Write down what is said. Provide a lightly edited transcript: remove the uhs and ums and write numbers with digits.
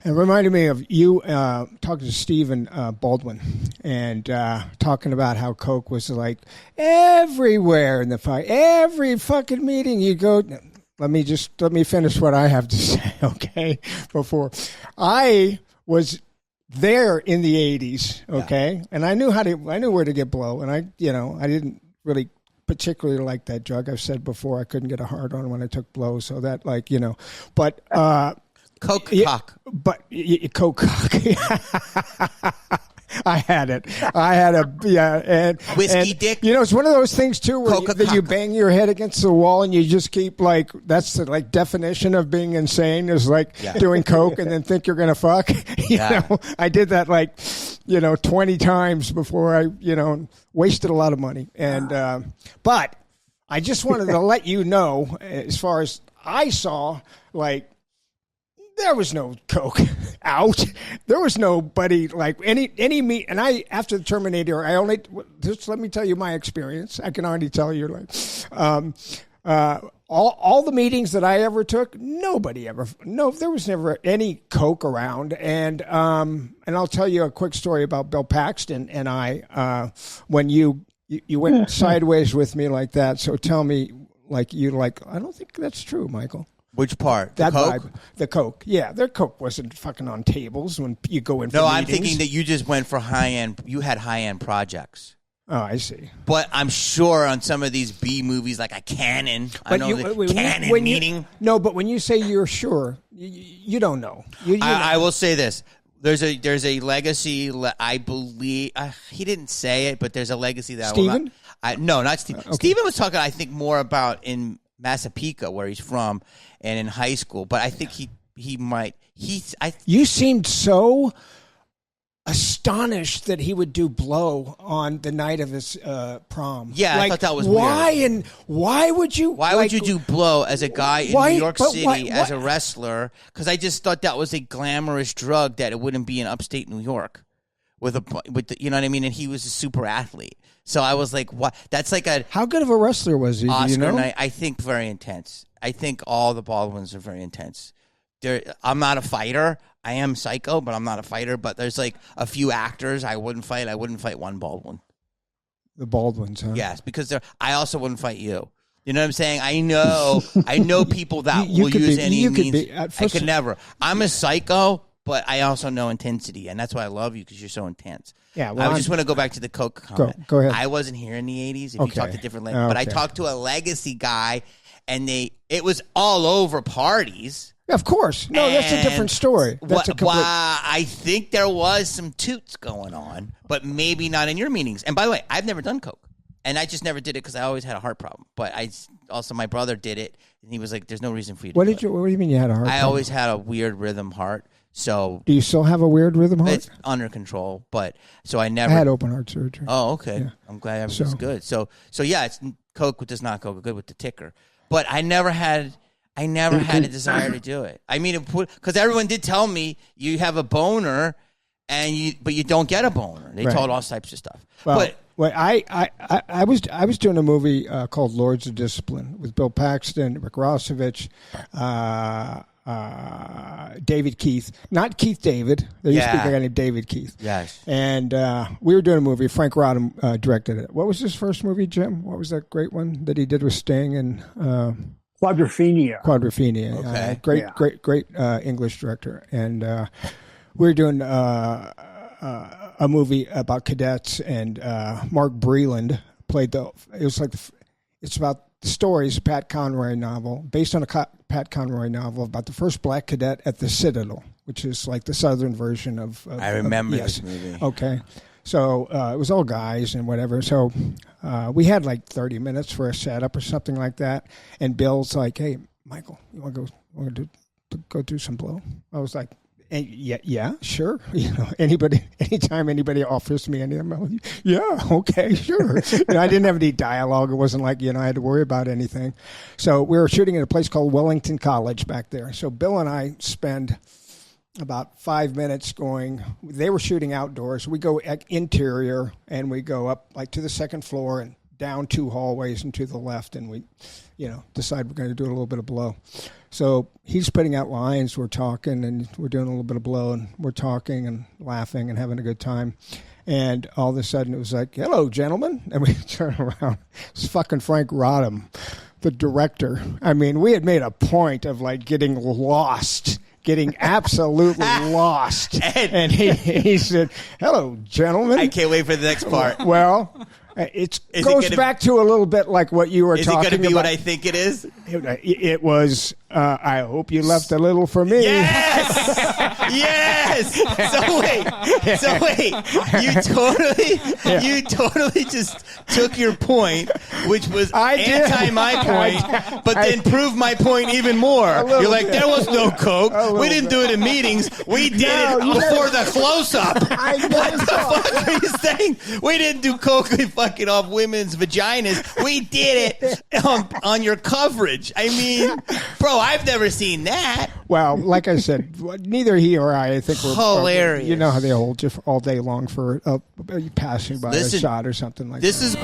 It reminded me of you talking to Stephen Baldwin and talking about how Coke was like everywhere in the fight. Every fucking meeting you go. Let me finish what I have to say, okay? Before I was there in the 80s, okay, and I knew where to get blow, and I didn't really particularly like that drug. I've said before I couldn't get a hard on when I took blow, so that but Coke cock, but Coke cock. I had it. And whiskey dick. It's one of those things too where you bang your head against the wall and you just keep that's the definition of being insane is doing coke and then think you're gonna fuck. You know, I did that 20 times before I wasted a lot of money. And but I just wanted to let you know, as far as I saw, there was no coke out. There was nobody any meet. And after the Terminator, just let me tell you my experience. I can already tell you all the meetings that I ever took, there was never any coke around. And I'll tell you a quick story about Bill Paxton and I, when you went sideways with me like that. So tell me, I don't think that's true, Michael. Which part? That Coke? vibe. The Coke. Yeah, their Coke wasn't fucking on tables when you go in for meetings. I'm thinking that you just went for high-end. You had high-end projects. Oh, I see. But I'm sure on some of these B movies, like a Canon, meeting. No, but when you say you're sure, you don't know. I will say this. There's a legacy, I believe. He didn't say it, but there's a legacy that Stephen? No, not Stephen. Okay. Stephen was talking, I think, more about in Massapequa, where he's from, and in high school. But I think he might. You seemed so astonished that he would do blow on the night of his prom. Yeah, I thought that was why weird. And why would you? Why would you do blow as a guy in New York City as a wrestler? Because I just thought that was a glamorous drug that it wouldn't be in upstate New York with you know what I mean. And he was a super athlete. So I was like, "What? That's like a how good of a wrestler was he? Oscar do you know? night. I think very intense. I think all the Baldwins are very intense. I'm not a fighter. I am psycho, but I'm not a fighter. But there's a few actors I wouldn't fight. I wouldn't fight one Baldwin. The Baldwins, huh? Yes, because I also wouldn't fight you. You know what I'm saying? I know people that will use any means. I could never. I'm a psycho, but I also know intensity, and that's why I love you because you're so intense. Yeah, well, I just want to go back to the Coke comment. Go ahead. I wasn't here in the 80s. If you talked a different language, but I talked to a legacy guy, and it was all over parties. Yeah, of course. No, that's a different story. I think there was some toots going on, but maybe not in your meetings. And by the way, I've never done Coke, and I just never did it because I always had a heart problem. But my brother did it, and he was like, "There's no reason for you to do it." What do you mean you had a heart problem? I always had a weird rhythm heart. So do you still have a weird rhythm heart? It's under control, but so I never. I had open heart surgery. Oh, okay. Yeah. I'm glad everything's good. So yeah, it's Coke does not go good with the ticker, but I never had a desire to do it. I mean, because everyone did tell me you have a boner, but you don't get a boner. They told all types of stuff. Well, I was doing a movie called Lords of Discipline with Bill Paxton, Rick Rossovich, David Keith, not Keith David. There used to be a guy named David Keith. Yes. And we were doing a movie. Franc Roddam directed it. What was his first movie, Jim? What was that great one that he did with Sting and Quadrophenia. Okay. Great English director. And we were doing a movie about cadets, and Mark Breland played it's about the stories, Pat Conroy novel, based on a Pat Conroy novel about the first black cadet at the Citadel, which is like the southern version of I remember this movie. Okay. So it was all guys and whatever. So we had 30 minutes for a setup or something like that. And Bill's like, "Hey, Michael, you want to go do some blow?" I was like, yeah, sure. Anytime anybody offers me anything, I'm like, yeah, okay, sure. I didn't have any dialogue. It wasn't like, I had to worry about anything. So we were shooting at a place called Wellington College back there. So Bill and I spend about 5 minutes they were shooting outdoors. We go interior and we go up to the second floor and down 2 hallways and to the left, and we, decide we're going to do a little bit of blow. So he's putting out lines, we're talking, and we're doing a little bit of blow, and we're talking and laughing and having a good time. And all of a sudden it was like, hello, gentlemen. And we turn around. It's fucking Franc Roddam, the director. I mean, we had made a point of like getting absolutely lost. And he said, hello, gentlemen. I can't wait for the next part. Well, it goes back to a little bit like what you were talking about. Is it going to be what I think it is? It was, I hope you left a little for me. Yes! Yes! So wait. You totally just took your point, which was anti my point, but then proved my point even more. You're like, there was no coke. We didn't do it in meetings. We did it before the close-up. What the fuck are you saying? We didn't do coke fucking off women's vaginas. We did it on your coverage. I mean, bro, I've never seen that. Well, like I said, neither he or I think we're hilarious. You know how they hold you all day long for passing by a shot or something like that. This is.